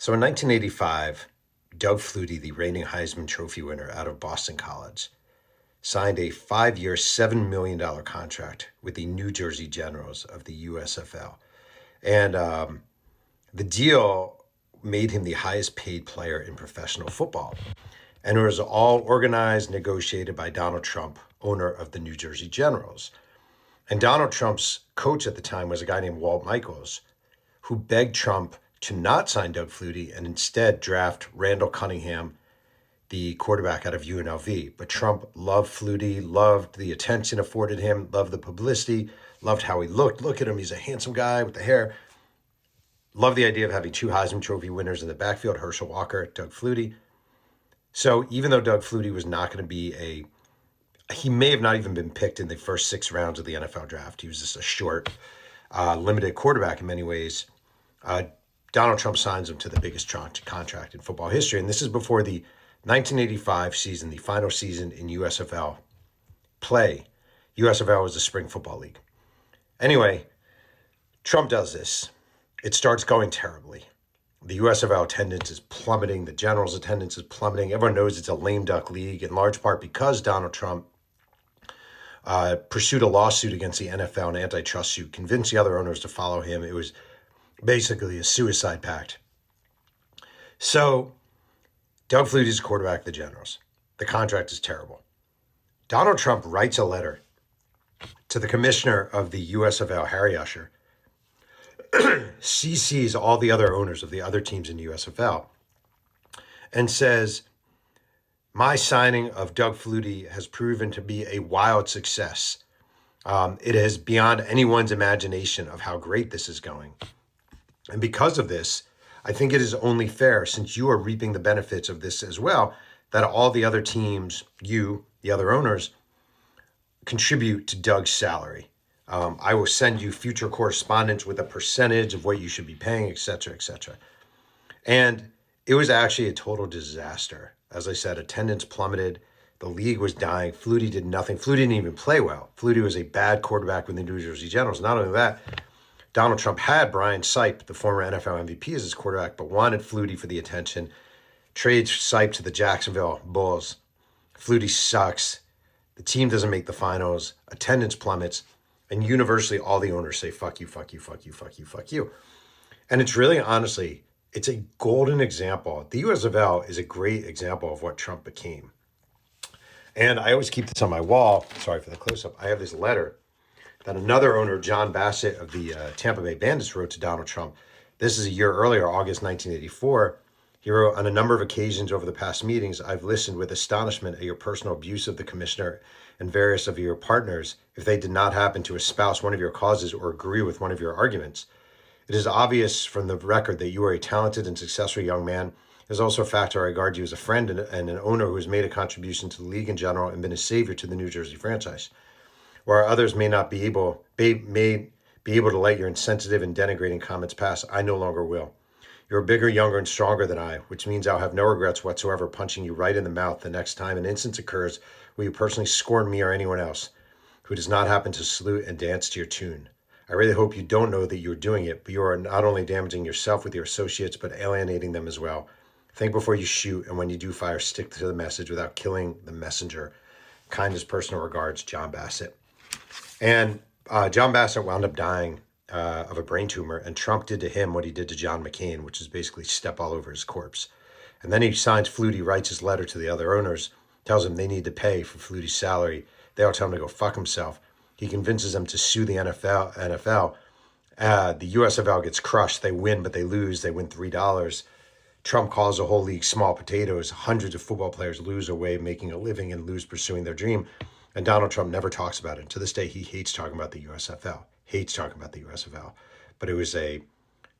So in 1985, Doug Flutie, the reigning Heisman Trophy winner out of Boston College, signed a 5-year, $7 million contract with the New Jersey Generals of the USFL. And the deal made him the highest paid player in professional football. And it was all organized, negotiated by Donald Trump, owner of the New Jersey Generals. And Donald Trump's coach at the time was a guy named Walt Michaels, who begged Trump to not sign Doug Flutie and instead draft Randall Cunningham, the quarterback out of UNLV. But Trump loved Flutie, loved the attention afforded him, loved the publicity, loved how he looked. Look at him, he's a handsome guy with the hair. Loved the idea of having two Heisman Trophy winners in the backfield, Herschel Walker, Doug Flutie. So even though Doug Flutie was not going to be he may have not even been picked in the first 6 rounds of the NFL draft. He was just a short, limited quarterback in many ways. Donald Trump signs him to the biggest contract in football history. And this is before the 1985 season, the final season in USFL play. USFL was the spring football league. Anyway, Trump does this. It starts going terribly. The USFL attendance is plummeting. The Generals' attendance is plummeting. Everyone knows it's a lame duck league, in large part because Donald Trump pursued a lawsuit against the NFL, an antitrust suit, convinced the other owners to follow him. It was basically a suicide pact. So Doug Flutie is quarterback of the Generals. The contract is terrible. Donald Trump writes a letter to the commissioner of the USFL, Harry Usher, CCs all the other owners of the other teams in USFL, and says, my signing of Doug Flutie has proven to be a wild success. It is beyond anyone's imagination of how great this is going. And because of this, I think it is only fair, since you are reaping the benefits of this as well, that all the other teams, you, the other owners, contribute to Doug's salary. I will send you future correspondence with a percentage of what you should be paying, et cetera, et cetera. And it was actually a total disaster. As I said, attendance plummeted. The league was dying. Flutie did nothing. Flutie didn't even play well. Flutie was a bad quarterback with the New Jersey Generals. Not only that, Donald Trump had Brian Sipe, the former NFL MVP, as his quarterback, but wanted Flutie for the attention. Trades Sipe to the Jacksonville Bulls. Flutie sucks. The team doesn't make the finals. Attendance plummets. And universally, all the owners say, fuck you, fuck you, fuck you, fuck you, fuck you. And it's really, honestly, it's a golden example. The USFL is a great example of what Trump became. And I always keep this on my wall. Sorry for the close-up. I have this letter that another owner, John Bassett of the Tampa Bay Bandits, wrote to Donald Trump. This is a year earlier, August 1984. He wrote, on a number of occasions over the past meetings, I've listened with astonishment at your personal abuse of the commissioner and various of your partners if they did not happen to espouse one of your causes or agree with one of your arguments. It is obvious from the record that you are a talented and successful young man. It is also a fact I regard you as a friend and an owner who has made a contribution to the league in general and been a savior to the New Jersey franchise. Where others may not be able to let your insensitive and denigrating comments pass, I no longer will. You're bigger, younger, and stronger than I, which means I'll have no regrets whatsoever punching you right in the mouth the next time an instance occurs where you personally scorn me or anyone else who does not happen to salute and dance to your tune. I really hope you don't know that you're doing it, but you are not only damaging yourself with your associates, but alienating them as well. Think before you shoot, and when you do fire, stick to the message without killing the messenger. Kindest personal regards, John Bassett. And John Bassett wound up dying of a brain tumor, and Trump did to him what he did to John McCain, which is basically step all over his corpse. And then he signs Flutie, writes his letter to the other owners, tells them they need to pay for Flutie's salary. They all tell him to go fuck himself. He convinces them to sue the NFL. The USFL gets crushed. They win, but they lose. They win $3. Trump calls the whole league small potatoes. Hundreds of football players lose their way of making a living and lose pursuing their dream. And Donald Trump never talks about it. To this day, he hates talking about the USFL. But it was a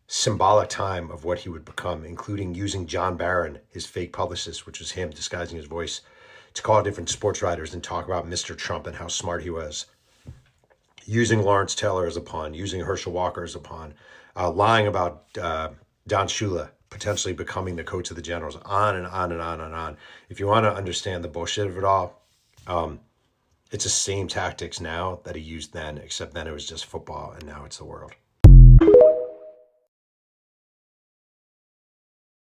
symbolic time of what he would become, including using John Barron, his fake publicist, which was him disguising his voice, to call different sports writers and talk about Mr. Trump and how smart he was. Using Lawrence Taylor as a pawn, using Herschel Walker as a pawn, lying about Don Shula potentially becoming the coach of the Generals, on and on and on and on. If you want to understand the bullshit of it all, it's the same tactics now that he used then, except then it was just football, and now it's the world.